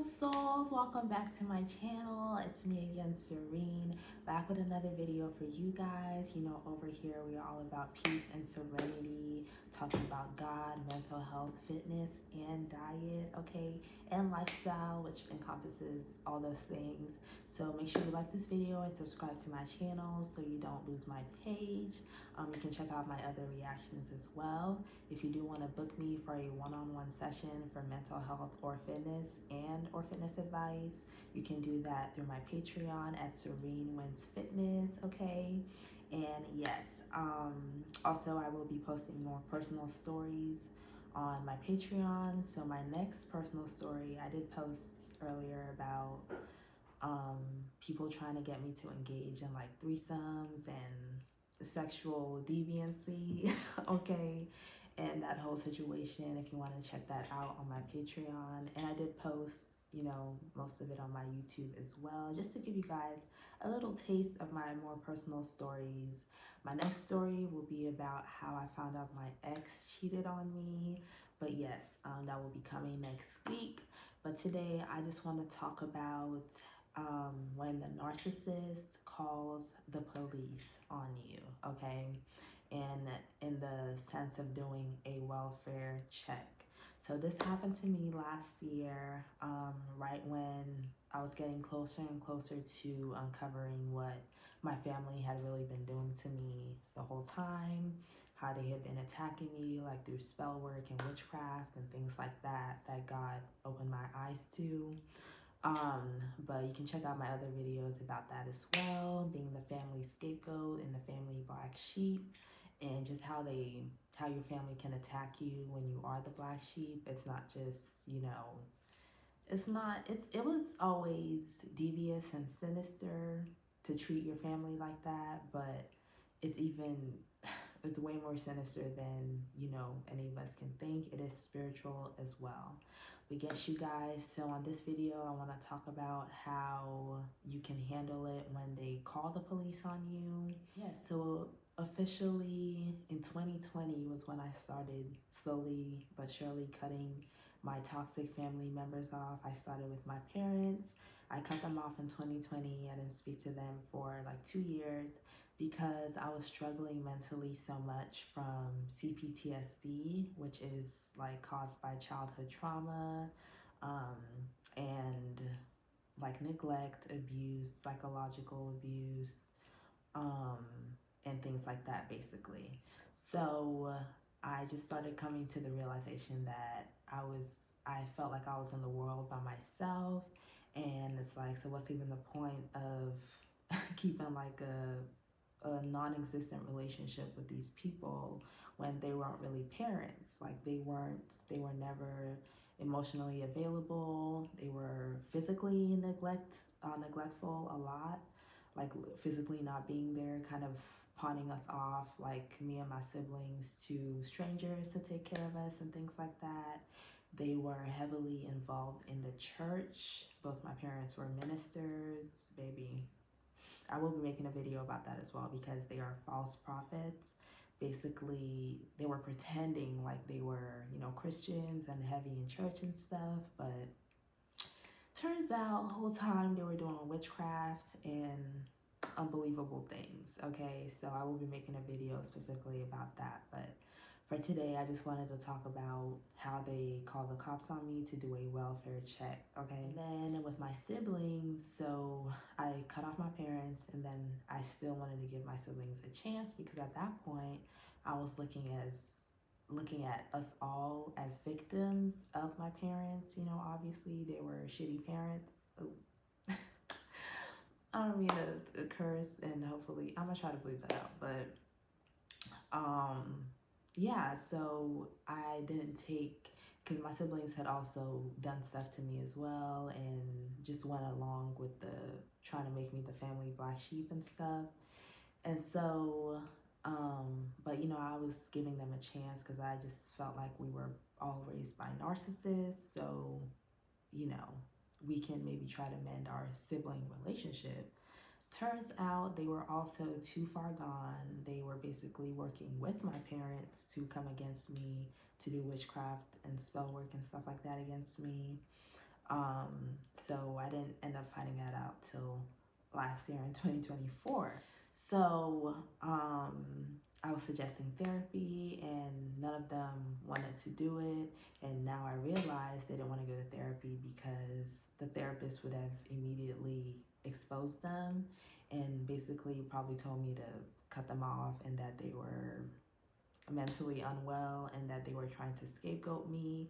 souls, welcome back to my channel. It's me again, Serene, back with another video for you guys. You know, over here we are all about peace and serenity, talking about God, mental health, fitness, and diet, okay, and lifestyle, which encompasses all those things. So make sure you like this video and subscribe to my channel so you don't lose my page. You can check out my other reactions as well. If you do want to book me for a one-on-one session for mental health or fitness or fitness advice, you can do that through my Patreon at Serene Wins Fitness, okay? And yes, also I will be posting more personal stories on my Patreon. So my next personal story, I did post earlier about people trying to get me to engage in like threesomes and sexual deviancy, okay, and that whole situation. If you want to check that out on my Patreon, and I did post, you know, most of it on my YouTube as well, just to give you guys a little taste of my more personal stories. My next story will be about how I found out my ex cheated on me, but yes, that will be coming next week. But today I just want to talk about when the narcissist calls the police on you, okay? And in the sense of doing a welfare check. So this happened to me last year, right when I was getting closer and closer to uncovering what my family had really been doing to me the whole time, how they had been attacking me like through spell work and witchcraft and things like that, that God opened my eyes to. But you can check out my other videos about that as well, being the family scapegoat and the family black sheep, and just how your family can attack you when you are the black sheep. It's not just, you know, it was always devious and sinister to treat your family like that, but it's way more sinister than, you know, any of us can think. It is spiritual as well. But yes, you guys, so on this video, I want to talk about how you can handle it when they call the police on you. Yes, so officially in 2020 was when I started slowly but surely cutting my toxic family members off. I started with my parents. I cut them off in 2020. I didn't speak to them for like 2 years because I was struggling mentally so much from CPTSD, which is like caused by childhood trauma, and like neglect, abuse, psychological abuse, and things like that, basically. So I just started coming to the realization that I felt like I was in the world by myself, and it's like, so what's even the point of keeping like a non-existent relationship with these people when they weren't really parents? Like they were never emotionally available. They were physically neglectful a lot, like physically not being there, kind of pawning us off, like me and my siblings, to strangers to take care of us and things like that. They were heavily involved in the church. Both my parents were ministers, baby. I will be making a video about that as well, because they are false prophets. Basically, they were pretending like they were, you know, Christians and heavy in church and stuff, but turns out the whole time they were doing witchcraft and unbelievable things, okay? So I will be making a video specifically about that, but for today, I just wanted to talk about how they call the cops on me to do a welfare check, okay? And then with my siblings, so I cut off my parents, and then I still wanted to give my siblings a chance, because at that point, I was looking at us all as victims of my parents. You know, obviously they were shitty parents. Oh. I don't mean to curse, and hopefully I'm gonna try to bleep that out, but yeah, so I didn't take, because my siblings had also done stuff to me as well, and just went along with the trying to make me the family black sheep and stuff. And so but you know, I was giving them a chance because I just felt like we were all raised by narcissists, so you know, we can maybe try to mend our sibling relationship. Turns out they were also too far gone. They were basically working with my parents to come against me, to do witchcraft and spell work and stuff like that against me. So I didn't end up finding that out till last year in 2024. So I was suggesting therapy, and none of them wanted to do it. And now I realized they didn't want to go to therapy because the therapist would have immediately exposed them and basically probably told me to cut them off, and that they were mentally unwell and that they were trying to scapegoat me.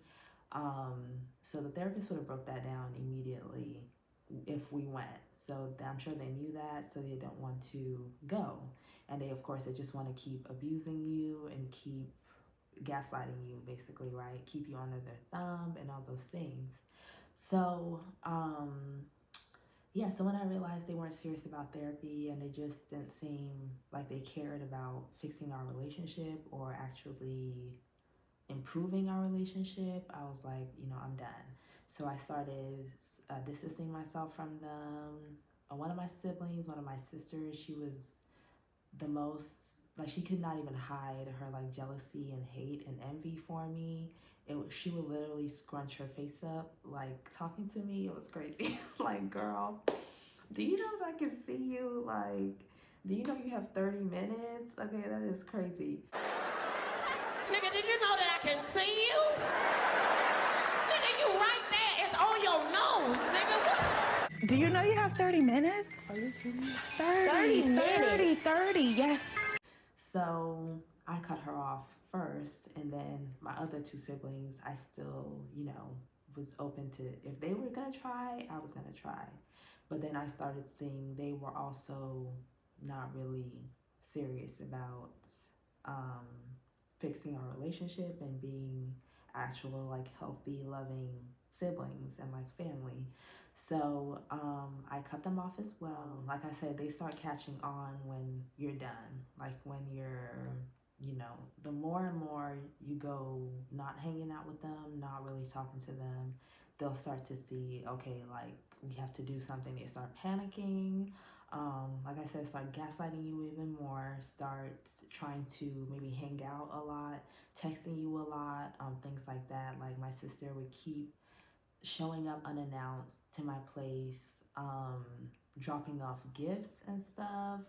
So the therapist would have broke that down immediately if we went. So I'm sure they knew that, so they don't want to go. And they, of course, they just want to keep abusing you and keep gaslighting you, basically, right? Keep you under their thumb and all those things. So, yeah, so when I realized they weren't serious about therapy and they just didn't seem like they cared about fixing our relationship or actually improving our relationship, I was like, I'm done. So I started distancing myself from them. One of my siblings, one of my sisters, she was the most, like, she could not even hide her like jealousy and hate and envy for me. She would literally scrunch her face up like talking to me. It was crazy. Like, girl, do you know that I can see you? Like, do you know you have 30 minutes? Okay, that is crazy. Nigga, did you know that I can see you? Nigga, you right there. It's on your nose, nigga. What? Do you know you have 30 minutes? Are you kidding me? 30, yes. So I cut her off first, and then my other two siblings, I still, was open to, if they were gonna try, I was gonna try. But then I started seeing they were also not really serious about fixing our relationship and being actual like healthy, loving siblings and like family. So I cut them off as well. Like I said, they start catching on when you're done. Like when you're, the more and more you go not hanging out with them, not really talking to them, they'll start to see, okay, like we have to do something. They start panicking. Like I said, start gaslighting you even more, start trying to maybe hang out a lot, texting you a lot, things like that. Like my sister would keep showing up unannounced to my place, dropping off gifts and stuff,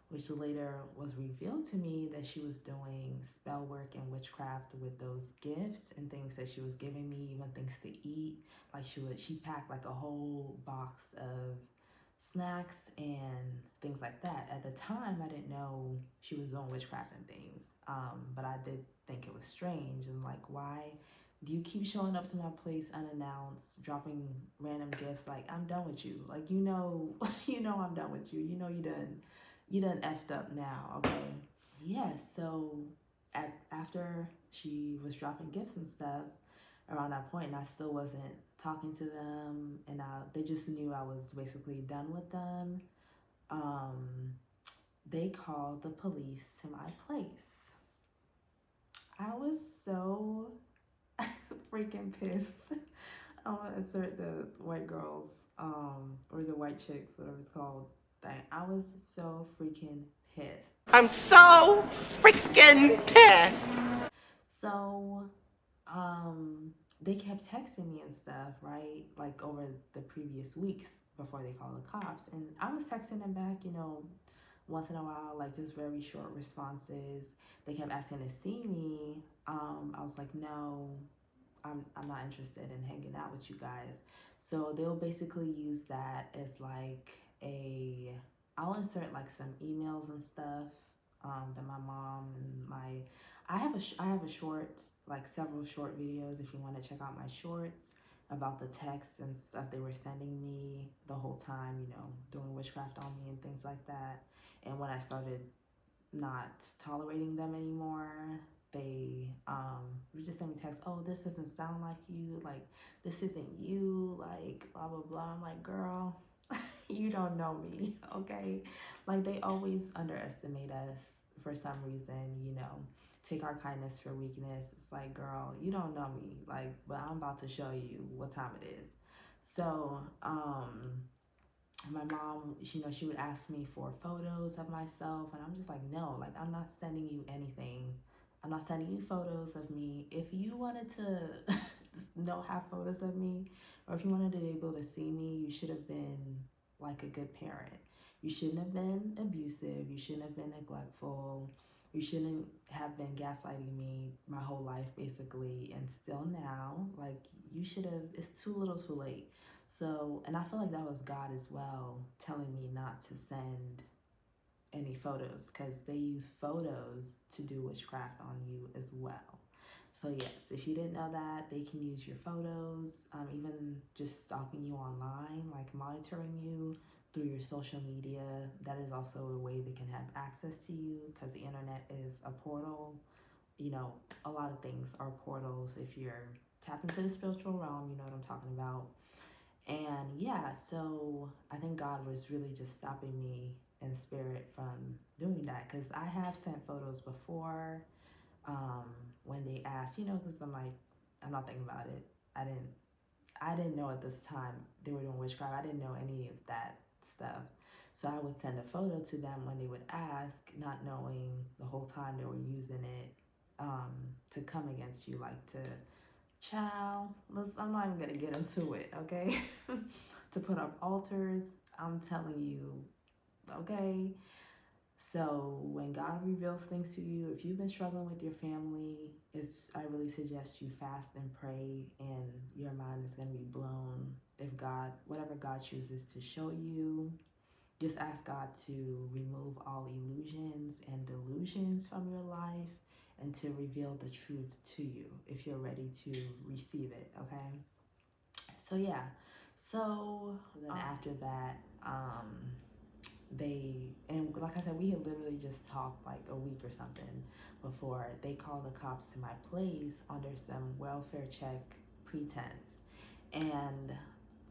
which later was revealed to me that she was doing spell work and witchcraft with those gifts and things that she was giving me, even things to eat. Like she packed like a whole box of snacks and things like that. At the time, I didn't know she was doing witchcraft and things, but I did think it was strange. And like, why do you keep showing up to my place unannounced, dropping random gifts? Like, I'm done with you. Like, you know I'm done with you. You done effed up now, okay? Yeah, so after she was dropping gifts and stuff, around that point, and I still wasn't talking to them, and they just knew I was basically done with them. They called the police to my place. I was so freaking pissed. I'm gonna insert the white girls, or the white chicks, whatever it's called, thing. I was so freaking pissed. I'm so freaking pissed. So, they kept texting me and stuff, right? Like over the previous weeks before they called the cops. And I was texting them back, once in a while, like just very short responses. They kept asking to see me. I was like, no, I'm not interested in hanging out with you guys. So they'll basically use that as like I'll insert like some emails and stuff that my mom and I have a short, like several short videos if you want to check out my shorts about the texts and stuff they were sending me the whole time, doing witchcraft on me and things like that. And when I started not tolerating them anymore, they would just send me texts, oh, this doesn't sound like you, like this isn't you, like blah blah blah. I'm like, girl, you don't know me, okay? Like they always underestimate us for some reason, take our kindness for weakness. It's like, girl, you don't know me, like, but I'm about to show you what time it is. So my mom, she would ask me for photos of myself, and I'm just like, no, like I'm not sending you anything. I'm not sending you photos of me. If you wanted to have photos of me, or if you wanted to be able to see me, you should have been like a good parent. You shouldn't have been abusive. You shouldn't have been neglectful. You shouldn't have been gaslighting me my whole life, basically, and still now. Like, you should have, it's too little too late. So, and I feel like that was God as well, telling me not to send any photos, because they use photos to do witchcraft on you as well. So yes, if you didn't know that, they can use your photos, even just stalking you online, like monitoring you through your social media. That is also a way they can have access to you, because the internet is a portal. You know, a lot of things are portals. If you're tapped into the spiritual realm, you know what I'm talking about. And yeah, so I think God was really just stopping me in spirit from doing that, because I have sent photos before, when they asked, you know, because I'm not thinking about it. I didn't know at this time they were doing witchcraft. I didn't know any of that stuff. So I would send a photo to them when they would ask, not knowing the whole time they were using it to come against you, like to, child, I'm not even gonna get into it, okay? To put up altars, I'm telling you, okay? So when God reveals things to you, if you've been struggling with your family, I really suggest you fast and pray, and your mind is going to be blown. If God, whatever God chooses to show you, just ask God to remove all illusions and delusions from your life, and to reveal the truth to you if you're ready to receive it, okay? So yeah, so then after that, and like I said, we had literally just talked like a week or something before they called the cops to my place under some welfare check pretense. And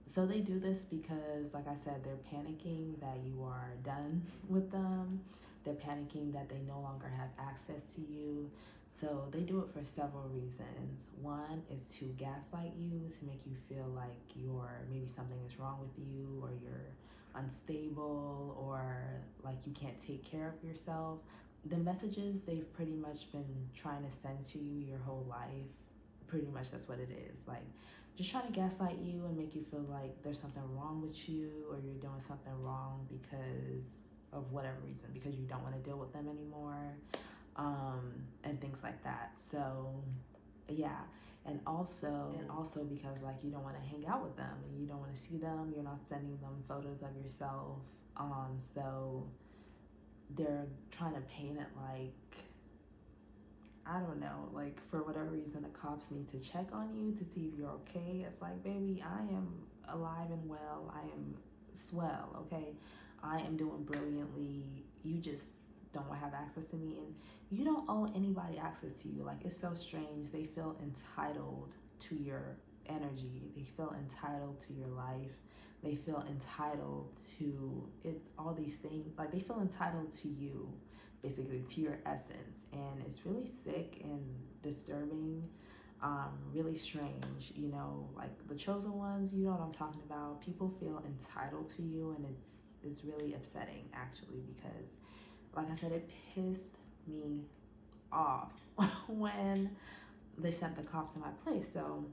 so they do this because, like I said, they're panicking that you are done with them. They're panicking that they no longer have access to you. So they do it for several reasons. One is to gaslight you, to make you feel like maybe something is wrong with you, or you're unstable, or like you can't take care of yourself. The messages they've pretty much been trying to send to you your whole life, pretty much that's what it is. Like, just trying to gaslight you and make you feel like there's something wrong with you, or you're doing something wrong because of whatever reason, because you don't want to deal with them anymore, and things like that. So yeah, and also because like you don't want to hang out with them, and you don't want to see them, you're not sending them photos of yourself, so they're trying to paint it like, I don't know, like for whatever reason the cops need to check on you to see if you're okay. It's like, baby, I am alive and well, I am swell, okay? I am doing brilliantly. You just don't have access to me, and you don't owe anybody access to you. Like, it's so strange. They feel entitled to your energy. They feel entitled to your life. They feel entitled to it, all these things. Like, they feel entitled to you, basically, to your essence. And it's really sick and disturbing, really strange, you know, like the chosen ones, you know what I'm talking about. People feel entitled to you, and it's really upsetting, actually, because like I said, it pissed me off when they sent the cops to my place. So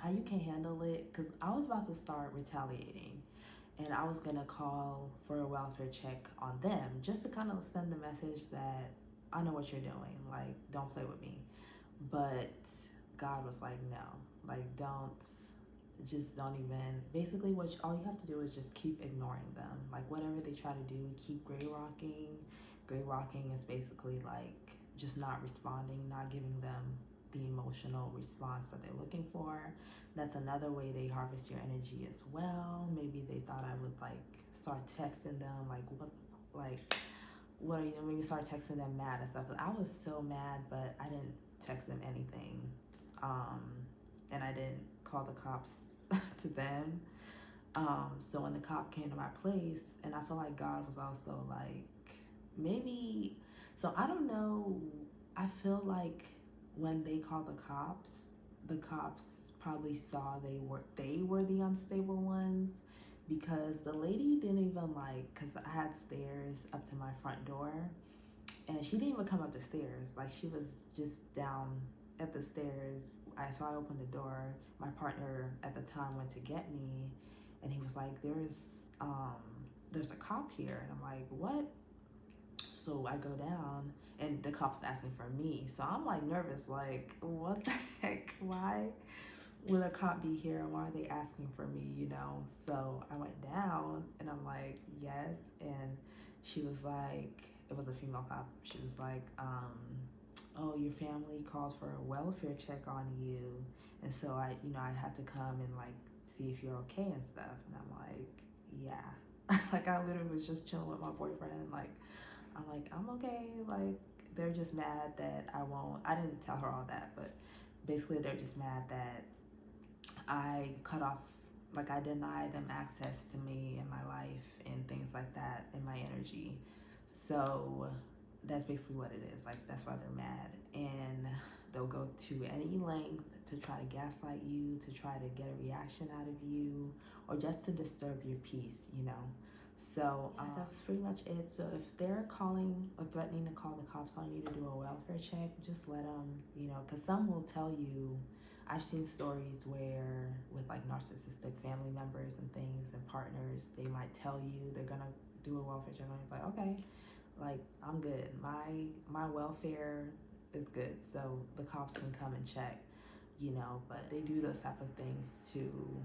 how you can handle it, because I was about to start retaliating, and I was gonna call for a welfare check on them, just to kind of send the message that I know what you're doing, like, don't play with me. But God was like, no, like, don't even, basically all you have to do is just keep ignoring them. Like, whatever they try to do, keep gray rocking. Gray rocking is basically like just not responding, not giving them the emotional response that they're looking for. That's another way they harvest your energy as well. Maybe they thought I would like start texting them like, what are you doing? Maybe start texting them mad and stuff. I was so mad, but I didn't text them anything, and I didn't call the cops to them. So when the cop came to my place, and I feel like God was also like, maybe, so I don't know, I feel like when they called the cops probably saw they were the unstable ones, because the lady didn't even because I had stairs up to my front door, and she didn't even come up the stairs. Like, she was just down at the stairs so I opened the door. My partner at the time went to get me, and he was like, there's a cop here. And I'm like, what? So I go down, and the cop's asking for me. So I'm like nervous, like, what the heck? Why would a cop be here, and why are they asking for me, you know? So I went down, and I'm like, yes. And she was like, it was a female cop. She was like, oh, your family called for a welfare check on you. And so I had to come and like see if you're okay and stuff. And I'm like, yeah. Like I literally was just chilling with my boyfriend. Like, I'm okay. Like, they're just mad that I didn't tell her all that, but basically they're just mad that I cut off, like I denied them access to me in my life and things like that, in my energy. So that's basically what it is. Like, that's why they're mad. And they'll go to any length to try to gaslight you, to try to get a reaction out of you, or just to disturb your peace, you know? So that's pretty much it. So if they're calling or threatening to call the cops on you to do a welfare check, just let them, you know, because some will tell you. I've seen stories where with like narcissistic family members and things and partners, they might tell you they're gonna do a welfare check, and it's like, okay, like I'm good. My welfare is good, so the cops can come and check, you know. But they do those type of things to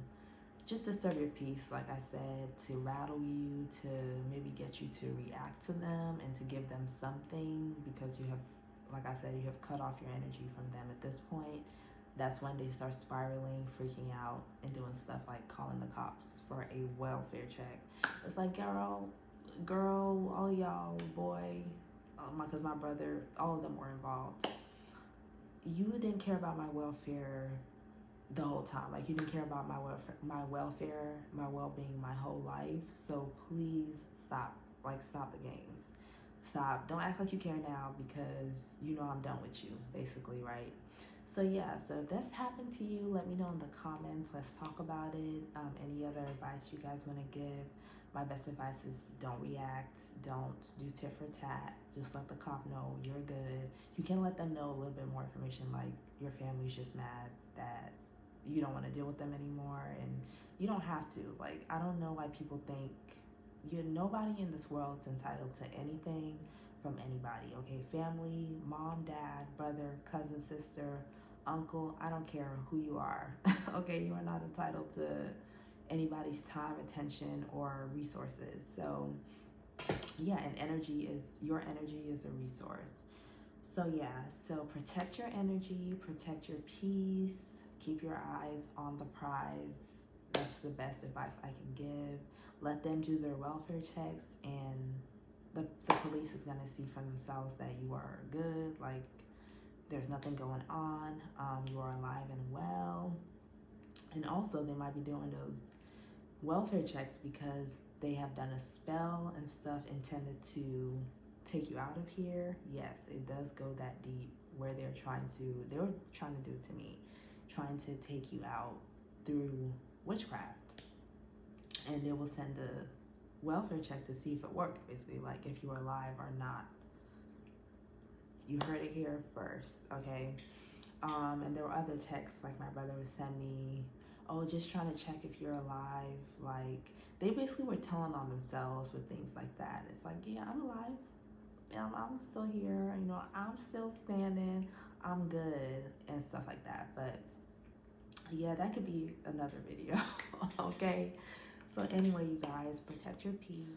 just disturb your peace, like I said, to rattle you, to maybe get you to react to them and to give them something, because you have, like I said, you have cut off your energy from them at this point. That's when they start spiraling, freaking out, and doing stuff like calling the cops for a welfare check. It's like, girl, all y'all, boy, because my brother, all of them were involved. You didn't care about my welfare the whole time. Like, you didn't care about my welfare, my well-being, my whole life. So please stop. Like, stop the games. Stop. Don't act like you care now, because you know I'm done with you, basically, right? So yeah, so if that's happened to you, let me know in the comments. Let's talk about it. Any other advice you guys want to give? My best advice is don't react. Don't do tit for tat. Just let the cop know you're good. You can let them know a little bit more information, like your family's just mad that you don't want to deal with them anymore, and you don't have to. Like, I don't know why people think nobody in this world is entitled to anything from anybody, okay? Family, mom, dad, brother, cousin, sister, uncle, I don't care who you are, okay? You are not entitled to anybody's time, attention, or resources. So yeah, and your energy is a resource. So yeah, so protect your energy, protect your peace, keep your eyes on the prize. That's the best advice I can give. Let them do their welfare checks, and the police is going to see for themselves that you are good, like there's nothing going on, you are alive and well. And also they might be doing those welfare checks because they have done a spell and stuff intended to take you out of here. Yes, it does go that deep, where they were trying to do it to me, trying to take you out through witchcraft. And they will send a welfare check to see if it worked, basically, like if you are alive or not. You heard it here first, okay? And there were other texts, like my brother would send me, oh, just trying to check if you're alive. Like, they basically were telling on themselves with things like that. It's like, yeah, I'm alive. I'm still here, you know, I'm still standing, I'm good, and stuff like that. But yeah, that could be another video, okay? So anyway, you guys, protect your peace.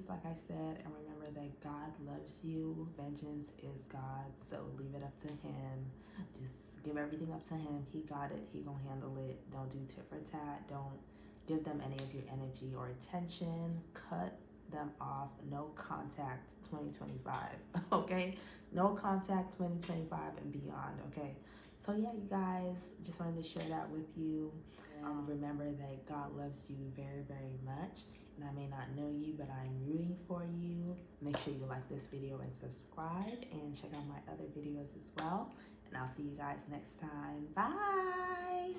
Like I said, and remember that God loves you. Vengeance is God's, so leave it up to him. Just give everything up to him. He got it. He gonna handle it. Don't do tit for tat. Don't give them any of your energy or attention. Cut them off. No contact 2025, okay? No contact 2025 and beyond, okay? So yeah, you guys, just wanted to share that with you. Remember that God loves you very, very much. And I may not know you, but I'm rooting for you. Make sure you like this video and subscribe, and check out my other videos as well. And I'll see you guys next time. Bye!